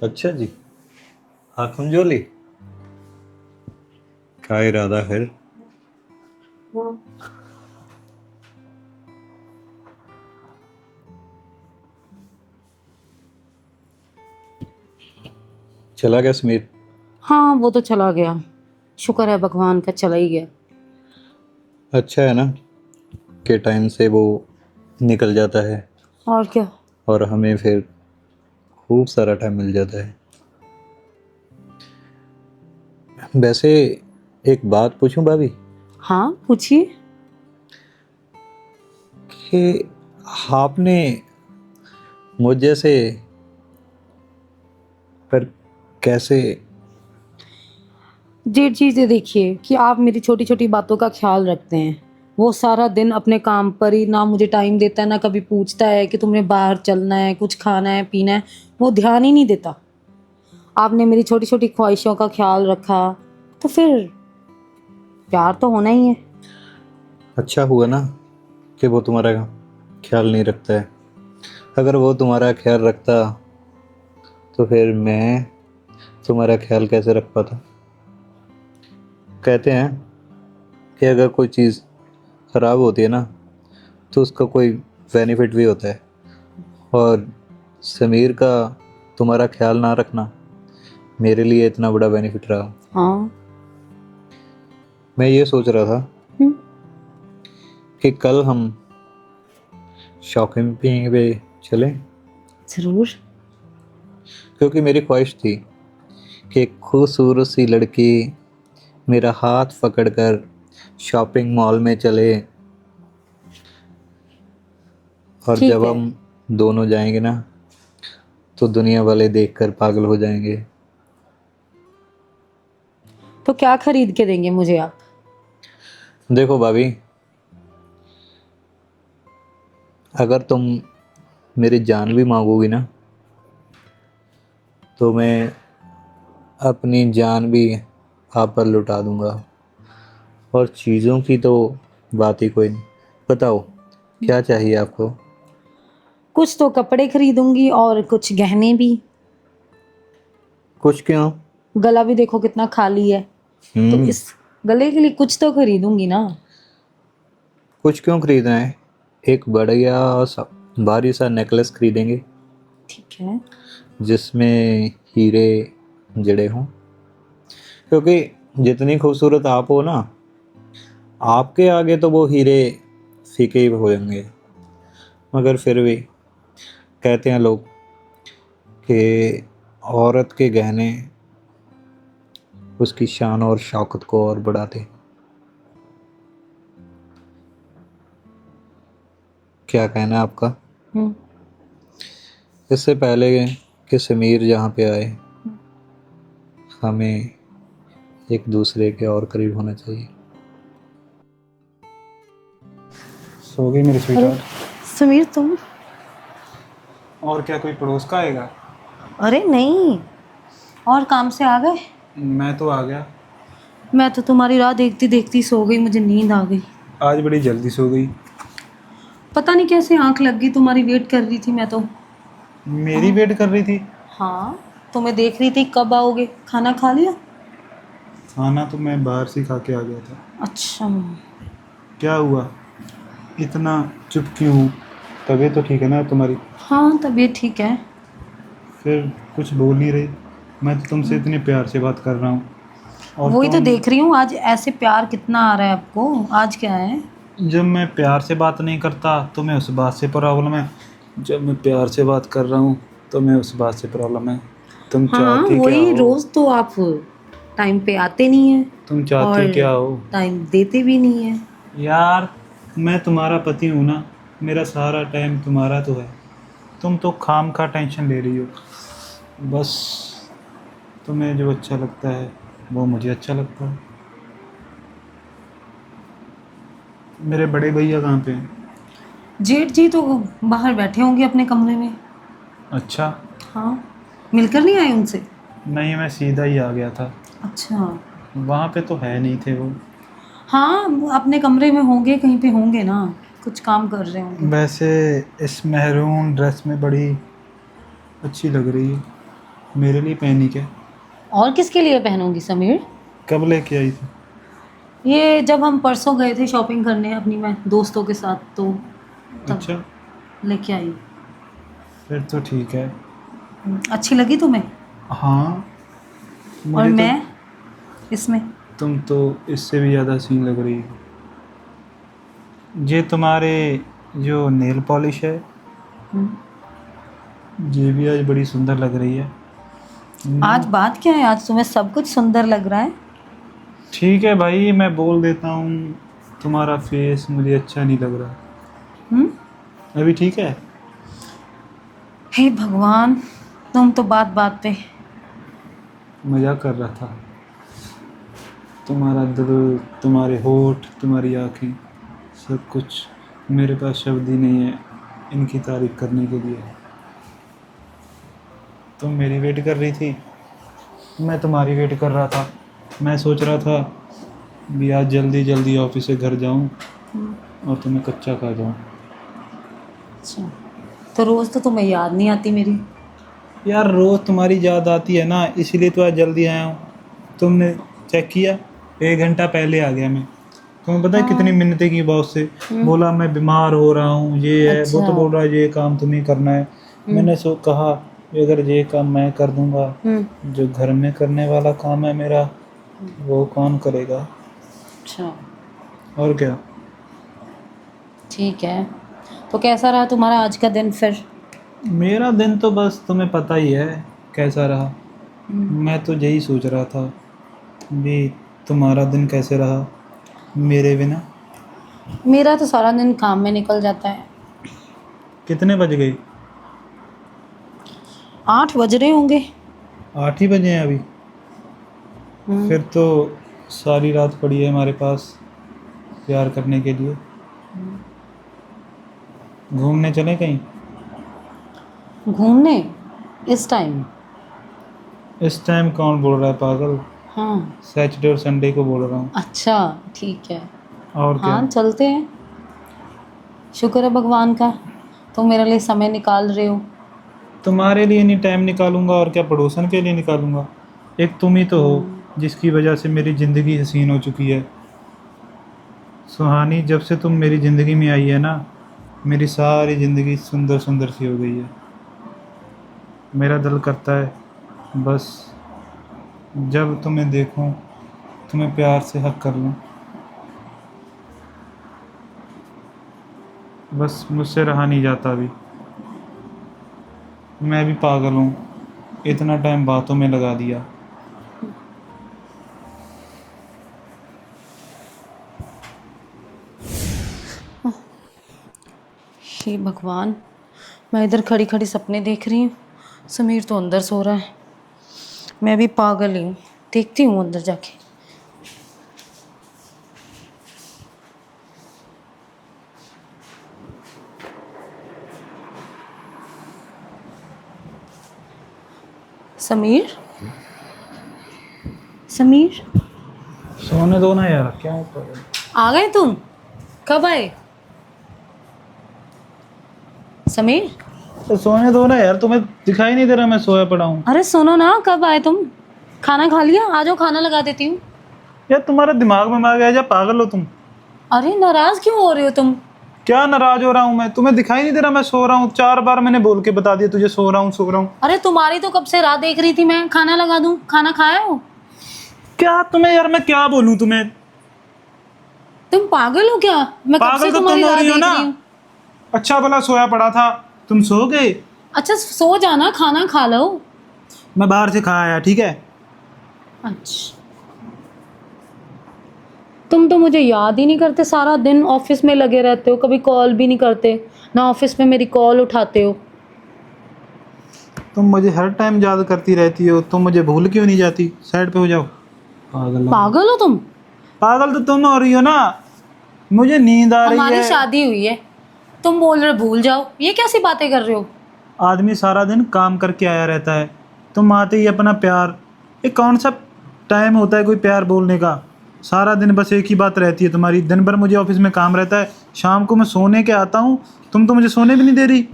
अच्छा जी। आँख जोली, क्या इरादा है? चला गया समीर? हाँ, वो तो चला गया। शुक्र है भगवान का, चला ही गया। अच्छा है ना कि टाइम से वो निकल जाता है और क्या। और हमें फिर खूब सारा टाइम मिल जाता है। वैसे एक बात पूछूं भाभी, हाँ, पूछिए। कि आपने मुझ जैसे पर कैसे? ये चीज़ें देखिए कि आप मेरी छोटी छोटी बातों का ख्याल रखते हैं। वो सारा दिन अपने काम पर ही, ना मुझे टाइम देता है, ना कभी पूछता है कि तुमने बाहर चलना है, कुछ खाना है, पीना है। वो ध्यान ही नहीं देता। आपने मेरी छोटी छोटी ख्वाहिशों का ख्याल रखा, तो फिर प्यार तो होना ही है। अच्छा हुआ ना कि वो तुम्हारा ख्याल नहीं रखता है। अगर वो तुम्हारा ख्याल रखता तो फिर मैं तुम्हारा ख्याल कैसे रख पाता? कहते हैं कि अगर कोई चीज़ ख़राब होती है ना तो उसका कोई बेनिफिट भी होता है। और समीर का तुम्हारा ख्याल ना रखना मेरे लिए इतना बड़ा बेनिफिट रहा। हाँ। मैं ये सोच रहा था हम्म, कि कल हम शॉपिंग पे चलें, जरूर। क्योंकि मेरी ख्वाहिश थी कि एक खूबसूरत सी लड़की मेरा हाथ पकड़कर शॉपिंग मॉल में चले, और ठीक जब है। हम दोनों जाएंगे ना तो दुनिया वाले देखकर पागल हो जाएंगे। तो क्या खरीद के देंगे मुझे आप? देखो भाभी, अगर तुम मेरी जान भी मांगोगी ना तो मैं अपनी जान भी आप पर लुटा दूंगा। और चीज़ों की तो बात ही कोई नहीं। बताओ क्या चाहिए आपको? कुछ तो कपड़े खरीदूंगी और कुछ गहने भी। कुछ क्यों? गला भी देखो कितना खाली है। तो हम्म। इस गले के लिए कुछ तो खरीदूंगी ना। कुछ क्यों खरीदना है? एक बढ़िया सा भारी सा नेकलेस खरीदेंगे ठीक है। जिसमें हीरे जड़े हों, क्योंकि जितनी खूबसूरत आप हो ना, आपके आगे तो वो हीरे फीके ही हो जाएंगे। मगर फिर भी कहते हैं लोग कि औरत के गहने उसकी शान और शौकत को और बढ़ाते। क्या कहना है आपका? हम्म। इससे पहले कि समीर यहाँ पे आए, हमें एक दूसरे के और करीब होना चाहिए। सो गई मेरी अरे स्वीटहार्ट। समीर, तुम? और क्या, कोई पड़ोस का आएगा? अरे नहीं। और काम से आ गए? मैं तो आ गया। मैं तो तुम्हारी राह देखती देखती सो गई, मुझे नींद आ गई। आज बड़ी जल्दी सो गई। पता नहीं कैसे आंख लग गई, तुम्हारी वेट कर रही थी मैं तो। मेरी वेट कर रही थी? हाँ, तुम्हें देख रही थी कब आओगे। खाना खा लिया? खाना तो मैं बाहर से खा के आ गया था। अच्छा। क्या हुआ, इतना चुप क्यों हूँ? तबीयत तो ठीक है ना तुम्हारी? हाँ, तबीयत ठीक है। फिर कुछ बोल नहीं रही। मैं तो तुमसे इतने प्यार से बात कर रहा हूँ और वही तो तुम। देख रही हूँ, आज ऐसे प्यार कितना आ रहा है आपको। आज क्या है? जब मैं प्यार से बात नहीं करता तो मैं उस बात से प्रॉब्लम है, जब मैं प्यार से बात कर रहा हूँ तो मैं उस बात से प्रॉब्लम है। तुम हाँ, चाहती क्या वही हो? रोज तो आप टाइम पे आते नहीं है तुम चाहती और क्या हो? टाइम देते भी नहीं है। यार, मैं तुम्हारा पति हूँ ना, मेरा सारा टाइम तुम्हारा तो है। तुम तो खाम खा टेंशन ले रही हो। बस तुम्हें जो अच्छा लगता है वो मुझे अच्छा लगता है। मेरे बड़े भैया कहाँ पे हैं? जेठ जी तो बाहर बैठे होंगे अपने कमरे में। अच्छा। हाँ। मिलकर नहीं आए उनसे? नहीं, मैं सीधा ही आ गया था। अच्छा। वहाँ पे तो है नहीं थे वो। हाँ, वो अपने कमरे में होंगे, कहीं पे होंगे ना, कुछ काम कर रहे होंगे। वैसे इस मेहरून ड्रेस में बड़ी अच्छी लग रही है। मेरे लिए पहनी क्या? और किसके लिए पहनूंगी समीर? कब लेके आई थी? ये जब हम परसों गए थे शॉपिंग करने अपनी मैं दोस्तों के साथ, तो तब अच्छा, लेके आई। फिर तो ठीक है। अच्छी लगी तुम्हें? हाँ, और मुझे तो मैं इसमें? तुम तो इससे भी ज़्यादा सीन लग रही है। ये तुम्हारे जो नेल पॉलिश है, हम्म। ये भी आज बड़ी सुंदर लग रही है। आज बात क्या है? आज तुम्हें सब कुछ सुंदर लग रहा है। ठीक है भाई, मैं बोल देता हूँ, तुम्हारा फेस मुझे अच्छा नहीं लग रहा। अभी ठीक है? हे भगवान, तुम तो बात बात पे। मजाक कर रहा था। तुम्हारा दिल, तुम्हारे होठ, तुम्हारी आँखें, सब कुछ, मेरे पास शब्द ही नहीं है इनकी तारीफ करने के लिए। तुम मेरी वेट कर रही थी, मैं तुम्हारी वेट कर रहा था। मैं सोच रहा था भी आज जल्दी जल्दी ऑफिस से घर जाऊं और तुम्हें कच्चा खा जाऊं। अच्छा, तो रोज तो तुम्हें याद नहीं आती मेरी। यार रोज़ तुम्हारी याद आती है ना, इसीलिए तो आज जल्दी आया हूँ। तुमने चेक किया? 1 घंटा पहले आ गया मैं। तुम्हें पता है कितनी मिन्नतें की बॉस से, बोला मैं बीमार हो रहा हूँ, ये है वो, तो बोल रहा है ये काम तुम्हें करना है। मैंने कहा कि अगर ये काम मैं कर दूंगा, जो घर में करने वाला काम है मेरा, वो कौन करेगा? अच्छा, और क्या। ठीक है। तो कैसा रहा तुम्हारा आज का दिन फिर? मेरा दिन तो बस तुम्हें पता ही है कैसा रहा। मैं तो यही सोच रहा था भी तुम्हारा दिन कैसे रहा मेरे बिना। मेरा तो सारा दिन काम में निकल जाता है। कितने बज गए? 8 बज रहे होंगे। 8 ही बजे हैं अभी? फिर तो सारी रात पड़ी है हमारे पास प्यार करने के लिए। घूमने चलें कहीं? घूमने? इस टाइम? इस टाइम कौन बोल रहा है पागल? हाँ, सैटरडे और संडे को बोल रहा हूँ। अच्छा ठीक है। और क्या। हाँ चलते हैं। शुक्र है भगवान का, तुम मेरे लिए समय निकाल रहे हो। तुम्हारे लिए नहीं टाइम निकालूंगा और क्या, पड़ोसन के लिए निकालूंगा? एक तुम ही तो हो जिसकी वजह से मेरी ज़िंदगी हसीन हो चुकी है। सुहानी, जब से तुम मेरी ज़िंदगी में आई है ना, मेरी सारी ज़िंदगी सुंदर सुंदर सी हो गई है। मेरा दिल करता है बस जब तुम्हें देखूं, तुम्हें प्यार से हक कर लूं। बस मुझसे रहा नहीं जाता अभी। मैं भी पागल हूँ, इतना टाइम बातों में लगा दिया। हे भगवान, मैं इधर खड़ी खड़ी सपने देख रही हूँ, समीर तो अंदर सो रहा है। मैं भी पागल ही हूँ, देखती हूँ अंदर जाके। समीर, समीर सोने दो ना यार, क्या होता है? आ गए तुम? कब आए समीर? तो सोने दो ना यार, तुम्हें दिखाई नहीं दे रहा मैं सोया पड़ा हूँ? अरे सुनो ना, कब आए तुम? खाना खा लिया? आ जाओ खाना लगा देती हूँ। यार तुम्हारा दिमाग में आ गया, या पागल हो तुम? अरे नाराज क्यों हो रहे हो तुम? क्या नाराज हो रहा हूँ मैं? तुम्हें दिखाई नहीं दे रहा मैं सो रहा हूँ? 4 बार मैंने बोल के बता दिया तुझे, सो रहा हूँ सो रहा हूँ। अरे तुम्हारी तो कब से राह देख रही थी मैं, खाना लगा दूं? खाना खाया हो? क्या तुम्हें यार, मैं क्या बोलूँ तुम्हें? तुम पागल हो क्या? मैं कब पागल से तो तुम्हारी तुम हो राह रही हो देख ना। रही हूँ। अच्छा भला सोया पड़ा था, तुम सो गए? अच्छा सो जाना, खाना खा लो। मैं बाहर से खा आया, ठीक है? अच्छा, तुम तो मुझे याद ही नहीं करते, सारा दिन ऑफिस में लगे रहते हो, कभी कॉल भी नहीं करते ना, ऑफिस में मेरी कॉल उठाते हो। तुम मुझे हर टाइम याद करती रहती हो, तुम मुझे भूल क्यों नहीं जाती? साइड पे हो जाओ। पागल हो। पागल हो तुम? पागल तो तुम हो रही हो ना, मुझे नींद आ रही हमारी है। शादी हुई है, तुम बोल रहे भूल जाओ, ये कैसी बातें कर रहे हो? आदमी सारा दिन काम करके आया रहता है, तुम आते ही अपना प्यार, ये कौन सा टाइम होता है कोई प्यार बोलने का? सारा दिन बस एक ही बात रहती है तुम्हारी। दिन भर मुझे ऑफिस में काम रहता है, शाम को मैं सोने के आता हूँ, तुम तो मुझे सोने भी नहीं दे रही।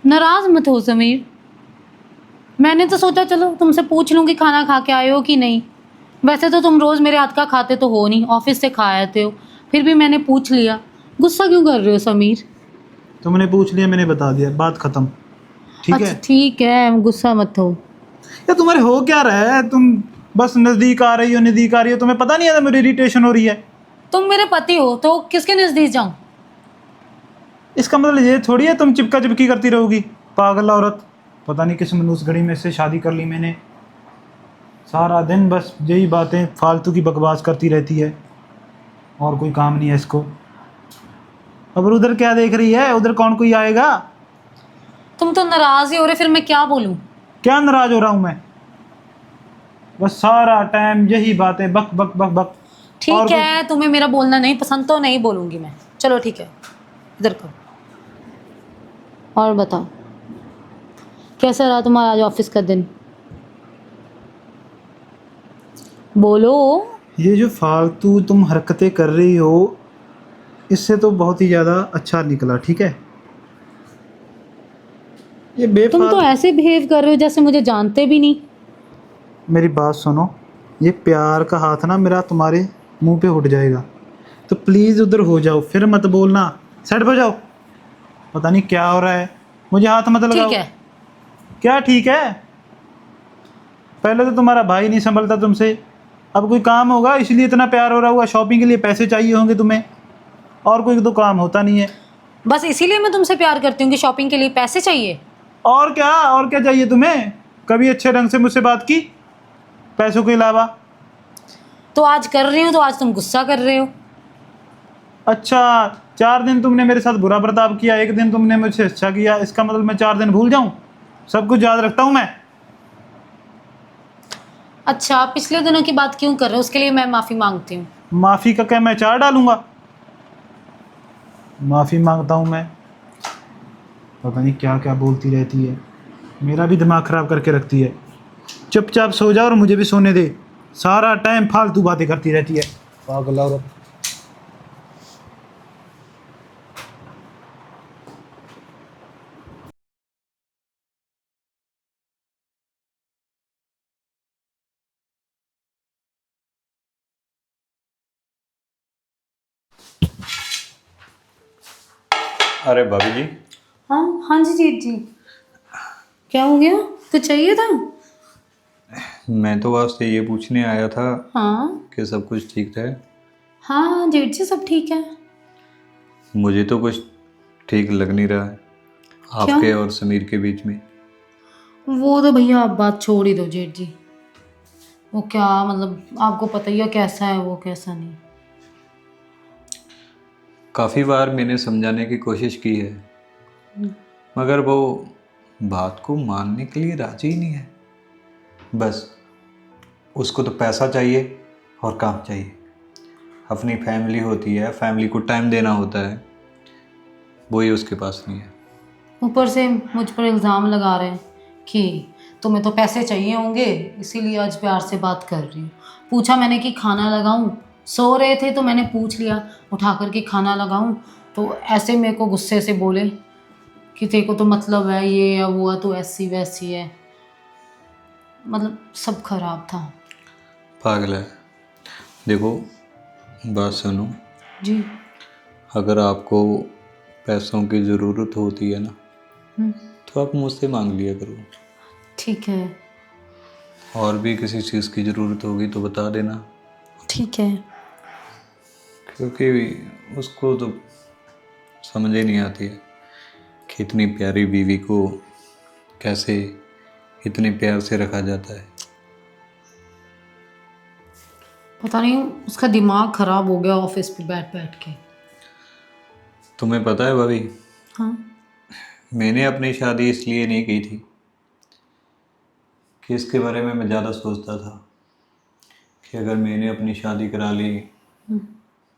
नाराज मत हो समीर, मैंने तो सोचा चलो तुमसे पूछ लूँ कि खाना खा के आए हो कि नहीं। वैसे तो तुम रोज़ मेरे हाथ का खाते तो हो नहीं, ऑफिस से खा आते हो, फिर भी मैंने पूछ लिया। गुस्सा क्यों कर रहे हो समीर? तुमने पूछ लिया, मैंने बता दिया, बात खत्म। ठीक है? अच्छा ठीक है, गुस्सा मत हो। या तुम्हारे हो क्या रहा है? तुम बस नज़दीक आ रही हो, नज़दीक आ रही हो, तुम्हें पता नहीं है मेरी इरिटेशन हो रही है। तुम मेरे पति हो तो किसके नज़दीक जाऊँ? इसका मतलब ये थोड़ी है तुम चिपका चिपकी करती रहोगी। पागल औरत, पता नहीं किस मनुष्य घड़ी में से शादी कर ली मैंने। सारा दिन बस यही बातें फालतू की बकवास करती रहती है, और कोई काम नहीं है इसको। अब उधर क्या देख रही है? उधर कौन कोई आएगा? तुम तो नाराज ही हो रहे, फिर मैं क्या बोलूँ? क्या नाराज हो रहा हूँ मैं? बस सारा टाइम यही बातें बक बक बक बक। और ठीक है, तुम्हें मेरा बोलना नहीं पसंद तो नहीं बोलूंगी मैं। चलो ठीक है, इधर करो। और बताओ, कैसा रहा तुम्हारा आज ऑफिस का दिन? बोलो। ये जो फालतू तुम हरकतें कर रही हो, इससे तो बहुत ही ज़्यादा अच्छा निकला। ठीक है? ये तुम बेफालतू तो ऐसे बिहेव कर रहे हो जैसे मुझे जानते भी नहीं। मेरी बात सुनो, ये प्यार का हाथ ना मेरा तुम्हारे मुंह पे उठ जाएगा, तो प्लीज़ उधर हो जाओ, फिर मत बोलना। साइड हो जाओ। पता नहीं क्या हो रहा है, मुझे हाथ मत लगाओ। ठीक है, क्या ठीक है? पहले तो तुम्हारा भाई नहीं संभलता तुमसे, अब कोई काम होगा इसलिए इतना प्यार हो रहा होगा। शॉपिंग के लिए पैसे चाहिए होंगे तुम्हें, और कोई तो काम होता नहीं है। बस इसीलिए मैं तुमसे प्यार करती हूँ कि शॉपिंग के लिए पैसे चाहिए। और क्या चाहिए तुम्हें? कभी अच्छे ढंग से मुझसे बात की पैसों के अलावा? तो आज कर रही हूँ, तो आज तुम गुस्सा कर रहे हो। अच्छा, 4 दिन तुमने मेरे साथ बुरा बर्ताव किया, एक दिन तुमने मुझसे अच्छा किया, इसका मतलब मैं 4 दिन भूल जाऊं? सब कुछ याद रखता हूं मैं। अच्छा, पिछले दिनों की बात क्यों कर रहे हो? उसके लिए मैं माफ़ी मांगती हूँ। माफ़ी का क्या मैं चार डालूंगा? माफ़ी मांगता हूं मैं? पता नहीं क्या क्या बोलती रहती है, मेरा भी दिमाग ख़राब करके रखती है। चुपचाप सो जा और मुझे भी सोने दे, सारा टाइम फालतू बातें करती रहती है, पागल औरत। अरे भाभी जी, हाँ हाँ जी जीत जी, क्या हो गया? कुछ चाहिए था? मैं तो आपसे ये पूछने आया था हाँ कि सब कुछ ठीक है। हाँ जेठ जी, सब ठीक है। मुझे तो कुछ ठीक लग नहीं रहा है क्यों? आपके और समीर के बीच में। वो तो भैया आप बात छोड़ ही दो जेठ जी। वो क्या मतलब, आपको पता ही है कैसा है वो, कैसा नहीं। काफ़ी बार मैंने समझाने की कोशिश की है, मगर वो बात को मानने के लिए राजी ही नहीं है। बस उसको तो पैसा चाहिए और काम चाहिए। अपनी फैमिली होती है, फैमिली को टाइम देना होता है, वही उसके पास नहीं है। ऊपर से मुझ पर इल्ज़ाम लगा रहे हैं कि तुम्हें तो पैसे चाहिए होंगे, इसीलिए आज प्यार से बात कर रही हूँ। पूछा मैंने कि खाना लगाऊं, सो रहे थे तो मैंने पूछ लिया उठा कर कि खाना लगाऊं, तो ऐसे मेरे को गुस्से से बोले कि तेरे को तो मतलब है ये या वो है, तो ऐसी वैसी है। मतलब सब खराब था। पागल है। देखो, बात सुनो, जी। अगर आपको पैसों की ज़रूरत होती है ना, हम्म, तो आप मुझसे मांग लिया करो। ठीक है और भी किसी चीज़ की ज़रूरत होगी तो बता देना, ठीक है। क्योंकि उसको तो समझ ही नहीं आती है कि इतनी प्यारी बीवी को कैसे इतने प्यार से रखा जाता है। पता नहीं उसका दिमाग खराब हो गया ऑफिस पे बैठ बैठ के। तुम्हें पता है भाभी, हाँ। मैंने अपनी शादी इसलिए नहीं की थी कि इसके बारे में मैं ज़्यादा सोचता था कि अगर मैंने अपनी शादी करा ली,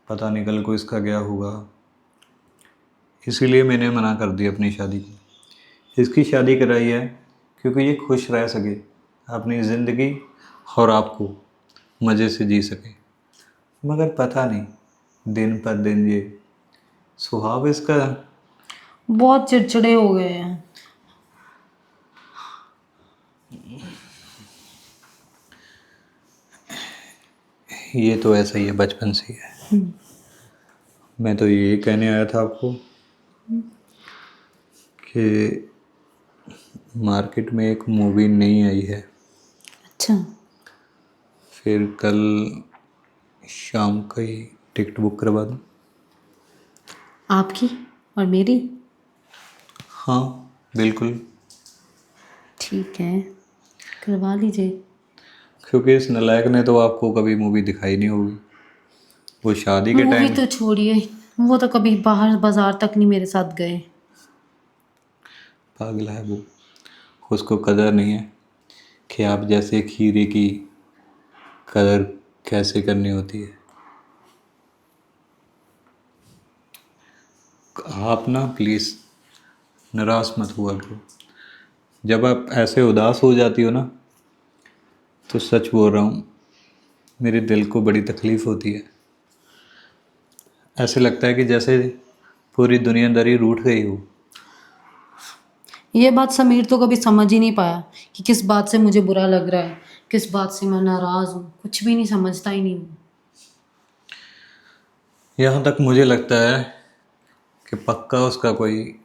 पता नहीं कल को इसका क्या होगा। इसीलिए मैंने मना कर दी अपनी शादी को। इसकी शादी कराई है क्योंकि ये खुश रह सके अपनी ज़िंदगी और आपको मज़े से जी सके। मगर पता नहीं दिन पर दिन ये स्वभाव इसका। बहुत चिड़चिड़े हो गए हैं। ये तो ऐसा ही है, बचपन से ही है। मैं तो ये कहने आया था आपको कि मार्केट में एक मूवी नई आई है, अच्छा, फिर कल शाम का ही टिकट बुक करवा दूँ? आपकी और मेरी? हाँ बिल्कुल, ठीक है, करवा लीजिए। क्योंकि इस नालायक ने तो आपको कभी मूवी दिखाई नहीं होगी। वो शादी के मूवी टाइम तो छोड़िए, वो तो कभी बाहर बाजार तक नहीं मेरे साथ गए। पागल है वो, उसको कदर नहीं है कि आप जैसे खीरे की कदर कैसे करनी होती है। आप ना प्लीज़ नाराज़ मत हुआ करो। जब आप ऐसे उदास हो जाती हो ना, तो सच बोल रहा हूँ, मेरे दिल को बड़ी तकलीफ़ होती है। ऐसे लगता है कि जैसे पूरी दुनियादारी रूठ गई हो। ये बात समीर तो कभी समझ ही नहीं पाया कि किस बात से मुझे बुरा लग रहा है, किस बात से मैं नाराज़ हूँ, कुछ भी नहीं समझता ही नहीं हूँ। यहाँ तक मुझे लगता है कि पक्का उसका कोई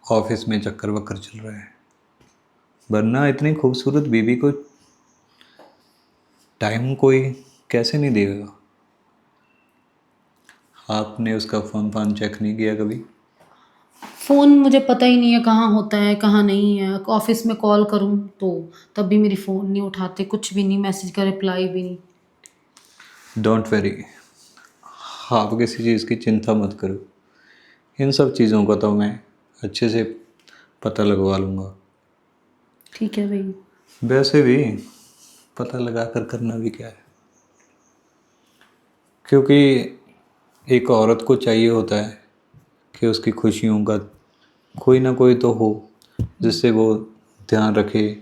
ऑफिस में चक्कर वक्कर चल रहा है, वरना इतनी खूबसूरत बीवी को टाइम कोई कैसे नहीं देगा। आपने उसका फ़ोन फान चेक नहीं किया कभी? फ़ोन मुझे पता ही नहीं है कहाँ होता है कहाँ नहीं है। ऑफिस में कॉल करूँ तो तब भी मेरी फ़ोन नहीं उठाते, कुछ भी नहीं, मैसेज का रिप्लाई भी नहीं। डोंट वेरी, आप किसी चीज़ की चिंता मत करो। इन सब चीज़ों का तो मैं अच्छे से पता लगवा लूँगा। ठीक है भाई। वैसे भी पता लगा कर करना भी क्या है, क्योंकि एक औरत को चाहिए होता है कि उसकी खुशियों का कोई ना कोई तो हो जिससे वो ध्यान रखे,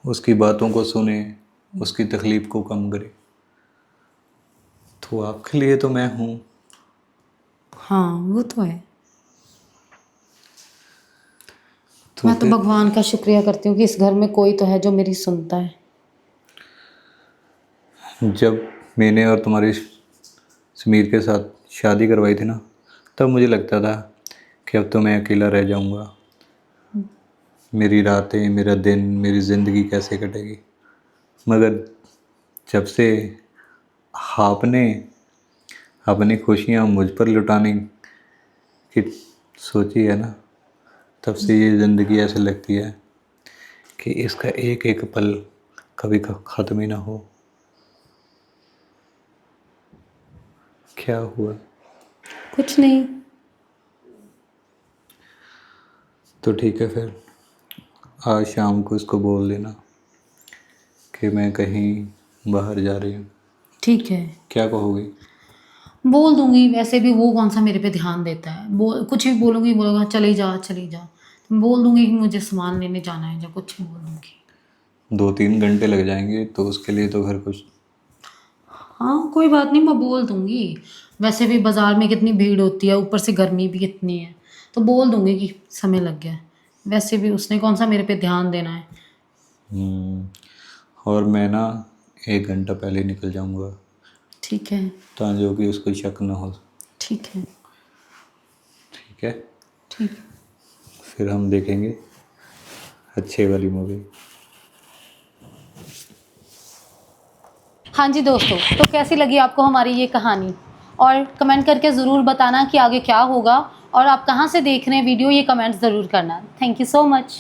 उसकी बातों को सुने, उसकी तकलीफ़ को कम करे। तो आपके लिए तो मैं हूँ। हाँ वो तो है। तो मैं तो भगवान का शुक्रिया करती हूँ कि इस घर में कोई तो है जो मेरी सुनता है। जब मैंने और तुम्हारी समीर के साथ शादी करवाई थी ना, तब मुझे लगता था कि अब तो मैं अकेला रह जाऊंगा, मेरी रातें, मेरा दिन, मेरी ज़िंदगी कैसे कटेगी। मगर जब से आपने अपनी खुशियाँ मुझ पर लुटाने की सोची है ना, तब से ये ज़िंदगी ऐसे लगती है कि इसका एक एक पल कभी ख़त्म ही ना हो। क्या हुआ? कुछ नहीं। तो ठीक है, फिर आज शाम को इसको बोल देना कि मैं कहीं बाहर जा रही हूँ। ठीक है, क्या कहोगी? बोल दूंगी। वैसे भी वो कौन सा मेरे पे ध्यान देता है, बोल कुछ भी बोलूंगी, बोलेगा चली जा चली जा। तो बोल दूंगी कि मुझे सामान लेने जाना है, या कुछ भी बोल दूंगी। 2-3 घंटे लग जाएंगे तो उसके लिए तो घर कुछ। हाँ कोई बात नहीं, मैं बोल दूंगी। वैसे भी बाजार में कितनी भीड़ होती है, ऊपर से गर्मी भी कितनी है, तो बोल दूंगी कि समय लग गया है। वैसे भी उसने कौन सा मेरे पे ध्यान देना है। और मैं ना 1 घंटा पहले निकल जाऊंगा ठीक है। ताकि कि उसको शक ना हो। ठीक है। ठीक है, ठीक। फिर हम देखेंगे अच्छे वाली मूवी। हाँ जी दोस्तों, तो कैसी लगी आपको हमारी ये कहानी, और कमेंट करके ज़रूर बताना कि आगे क्या होगा, और आप कहाँ से देख रहे हैं वीडियो, ये कमेंट ज़रूर करना। Thank you so much.